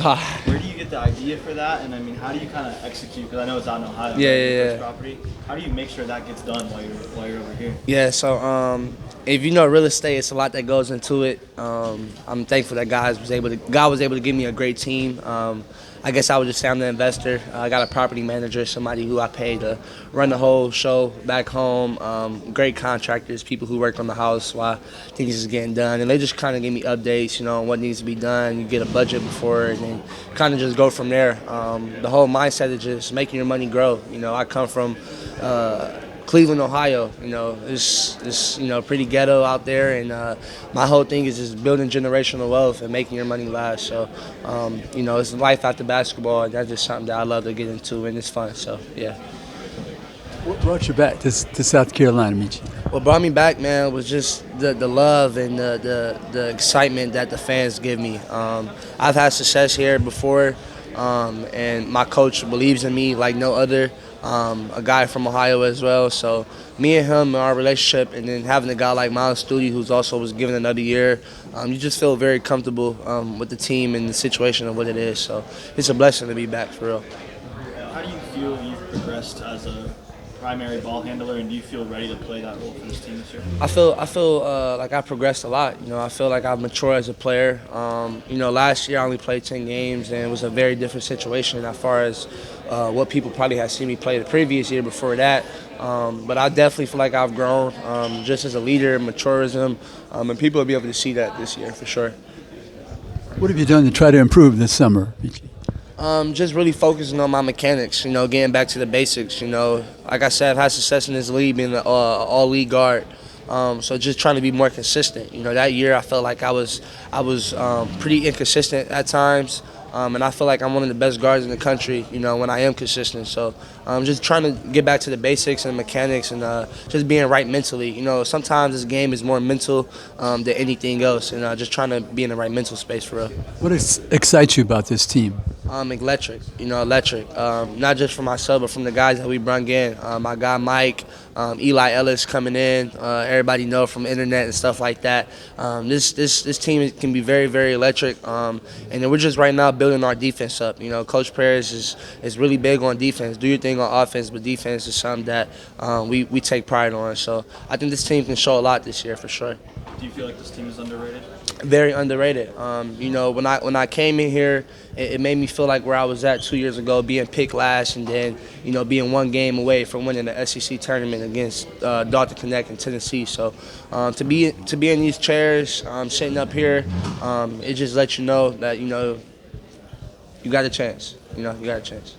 Nah. Where do you get the idea for that? And I mean, how do you kind of execute? Because I know it's out in Ohio. Yeah, Right? yeah, Your first yeah. property. How do you make sure that gets done while you're over here? Yeah, so if you know real estate, it's a lot that goes into it. I'm thankful that God was able to give me a great team. I guess I would just say I'm the investor. I got a property manager, somebody who I pay to run the whole show back home. Great contractors, people who work on the house while things is getting done, and they just kind of give me updates, on what needs to be done. You get a budget before, and then kind of just go from there. The whole mindset is just making your money grow. I come from Cleveland, Ohio. It's pretty ghetto out there, and my whole thing is just building generational wealth and making your money last. So, it's life after basketball, and that's just something that I love to get into, and it's fun. So, yeah. What brought you back to South Carolina, Meechie? What brought me back, man, was just the love and the excitement that the fans give me. I've had success here before, and my coach believes in me like no other. A guy from Ohio as well. So me and him, our relationship, and then having a guy like Miles Studi, who's also was given another year, you just feel very comfortable with the team and the situation of what it is. So it's a blessing to be back for real. How do you feel you've progressed as a primary ball handler, and do you feel ready to play that role for this team this year? I feel like I progressed a lot. I feel like I've matured as a player. Last year I only played 10 games, and it was a very different situation as far as what people probably had seen me play the previous year before that. But I definitely feel like I've grown just as a leader, maturism, and people will be able to see that this year for sure. What have you done to try to improve this summer, Meechie? Just really focusing on my mechanics, getting back to the basics. Like I said, I've had success in this league being an all-league guard. So just trying to be more consistent. That year I felt like I was pretty inconsistent at times. And I feel like I'm one of the best guards in the country, when I am consistent. So just trying to get back to the basics and mechanics and just being right mentally. Sometimes this game is more mental than anything else, and just trying to be in the right mental space for real. What excites you about this team? Electric, electric. Not just for myself, but from the guys that we brung in. My guy Mike, Eli Ellis coming in. Everybody know from the internet and stuff like that. This team can be very, very electric. And then we're just right now building our defense up. Coach Perez is really big on defense. Do your thing on offense, but defense is something that we take pride on. So I think this team can show a lot this year for sure. Do you feel like this team is underrated? Very underrated. When I came in here, it made me feel like where I was at 2 years ago, being picked last, and then being one game away from winning the SEC tournament against Dalton Connect in Tennessee. So to be in these chairs, sitting up here, it just lets you know that you got a chance. You got a chance.